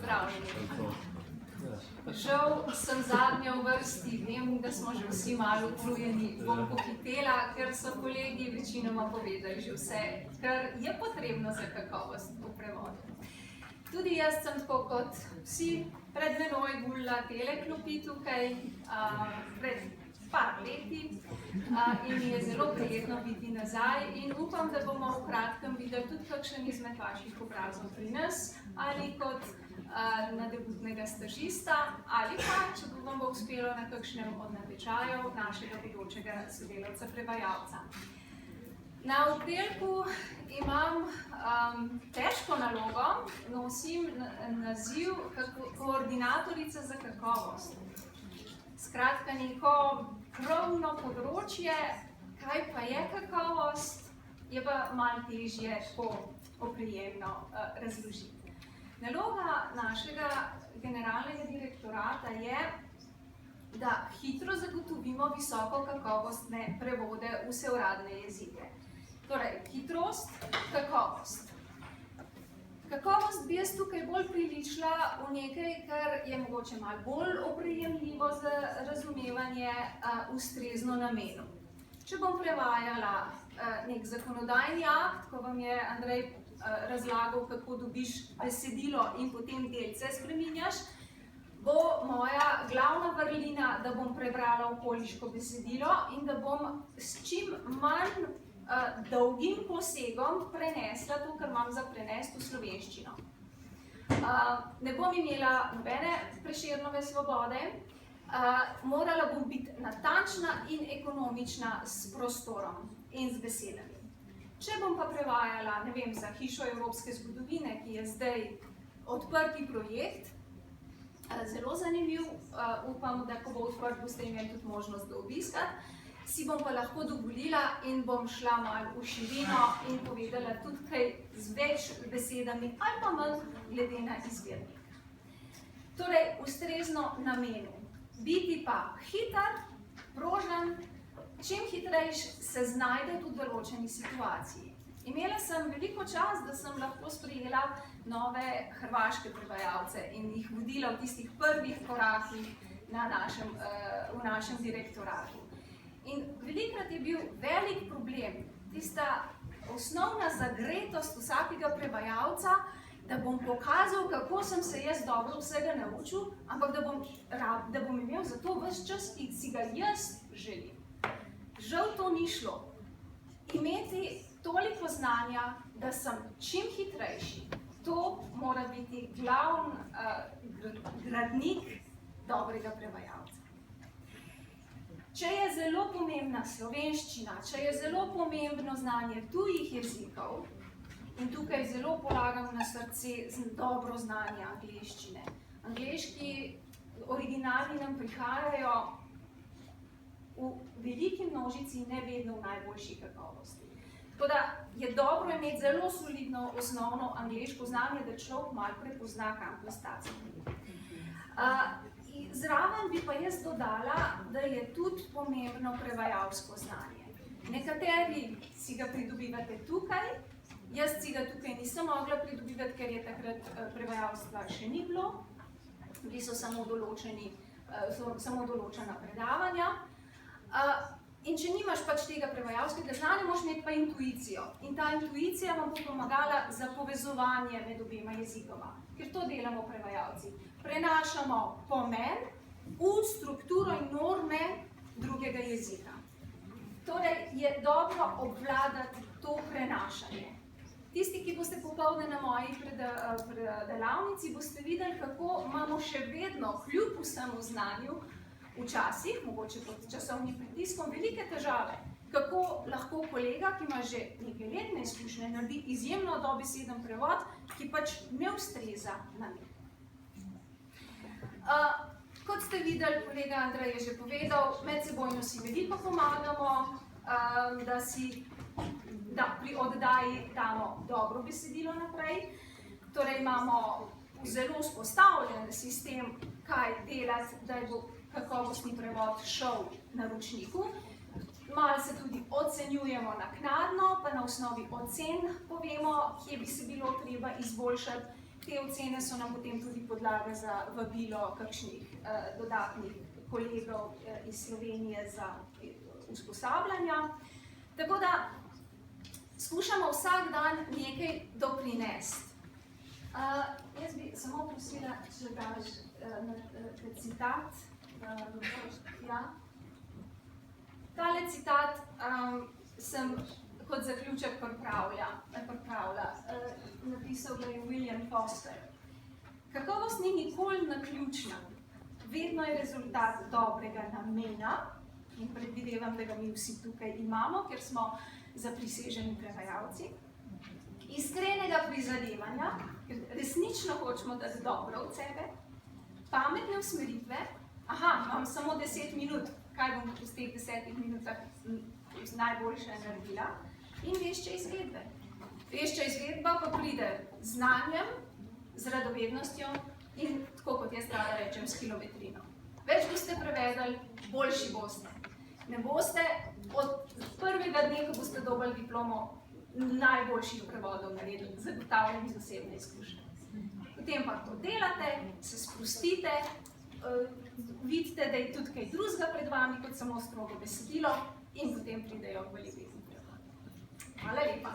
pozdravljeni. Žal sem zadnja v vrsti, vem, da smo že vsi malo utrujeni, bom pohitela, ker so kolegi večinoma povedali že vse, kar je potrebno za kakovost v prevodu. Tudi jaz sem tako kot vsi pred menoj gulila tele klopi tukaj pred par leti in mi je zelo prijetno biti nazaj in upam, da bomo v kratkem videli tudi kakšen izmed vaših obrazov pri nas ali kot na debutnega stažista ali pa, če vam bo uspelo na kakšnem od natečajev našega bodočega sodelavca prevajalca. Na oddelku imam težko nalogo, nosim naziv koordinatorica za kakovost. Skratka, neko krovno področje, kaj pa je kakovost, je pa malo težje oprijemno razložiti. Naloga našega generalnega direktorata je, da hitro zagotovimo visoko kakovostne prevode v vse uradne jezike. Torej, hitrost, kakovost. Kakovost bi jaz tukaj bolj priličila v nekaj, kar je mogoče malo bolj oprijemljivo za razumevanje, ustrezno namenu. Če bom prevajala nek zakonodajni akt, ko vam je Andrej razlagal, kako dobiš besedilo in potem delce spreminjaš, bo moja glavna vrlina, da bom prebrala okoliško besedilo in da bom s čim manj dolgim posegom prenesla to, kar imam za prenesti v slovenščino. Ne bom imela nobene Prešernove svobode, morala bom biti natančna in ekonomična s prostorom in z besedami. Če bom pa prevajala, ne vem, za Hišo evropske zgodovine, ki je zdaj odprti projekt, zelo zanimiv, upam, da ko bo odprt, boste imeli tudi možnost ga obiskati, si bom pa lahko dovolila in bom šla malo v širino in povedala tudi kaj z več besedami ali pa manj glede na izvirnik. Torej, ustrezno namenu. Biti pa hiter, prožen, čim hitrejš se znajde v določeni situaciji. Imela sem veliko čas, da sem lahko sprejela nove hrvaške prevajalce in jih vodila v tistih prvih korakih v našem direktoratu. In velikokrat je bil velik problem, tista osnovna zagretost vsakega prevajalca, da bom pokazal, kako sem se jaz dobro vsega naučil, ampak da bom imel za to ves čas, ki si ga jaz želim. Žal to ni šlo. Imeti toliko znanja, da sem čim hitrejši, to mora biti glavni gradnik dobrega prevajalca. Če je zelo pomembna slovenščina, če je zelo pomembno znanje tujih jezikov, in tukaj zelo polagam na srce dobro znanje angleščine. Angleški originali nam prihajajo v veliki množici, ne vedno v najboljši kakovosti. Tako da je dobro imeti zelo solidno osnovno angleško znanje, da človek malo prepozna, kam postati. Zraven bi pa jaz dodala, da je tudi pomembno prevajalsko znanje. Nekateri si ga pridobivate tukaj, jaz si ga tukaj nisem mogla pridobivati, ker je takrat prevajalstva še ni bilo, bili so samo določena predavanja. In če nimaš pač tega prevajalskega znanja, moraš imeti pa intuicijo. In ta intuicija vam bo pomagala za povezovanje med obema jezikoma, ker to delamo prevajalci. Prenašamo pomen v strukturo in norme drugega jezika. Torej je dobro obvladati to prenašanje. Tisti, ki boste popoldne na moji predelavnici, boste videli, kako imamo še vedno, kljub vsemu znanju, včasih, mogoče pod časovnim pritiskom, velike težave, kako lahko kolega, ki ima že nekaj letne izkušnje, naredi izjemno dobeseden prevod, ki pač ne ustreza nam. Kot ste videli, kolega Andrej je že povedal, medsebojno si veliko pomagamo, da pri oddaji damo dobro besedilo naprej. Torej imamo zelo vzpostavljen sistem, kaj delati, da bo kakovostni prevod šel naročniku. Malo se tudi ocenjujemo naknadno, pa na osnovi ocen povemo, kje bi se bilo treba izboljšati. te ocene so nam potem tudi podlaga za vabilo kakšnih dodatnih kolegov iz Slovenije za usposabljanja. Tako da skušamo vsak dan nekaj doprinesti. Jaz bi samo prosila, če daš citat. Ja. Tale citat sem kot zaključek pripravila. Napisal ga je William Foster. Kakovost ni nikoli naključna. Vedno je rezultat dobrega namena in predvidevam, da ga mi vsi tukaj imamo, ker smo zapriseženi prevajalci. Iskrenega prizadevanja, ker resnično hočemo dati dobro od sebe, pametne usmeritve, imam samo 10 minut, kaj bom v teh 10 minutah najboljše naredila, in vešča izvedbe. Vešča izvedba pa pride z znanjem, z radovednostjo in, tako kot jaz rada rečem, s kilometrino. Več boste prevedali, boljši boste. Ne boste od prvega dne, ko boste dobili diplomo, najboljših prevodov naredili, zagotavljeni z osebne izkušnje. Potem pa to delate, se sprostite, vidite, da je tudi kaj drugega pred vami, kot samo strogo besedilo, in potem pridejo v ljubezni. Hvala lepa.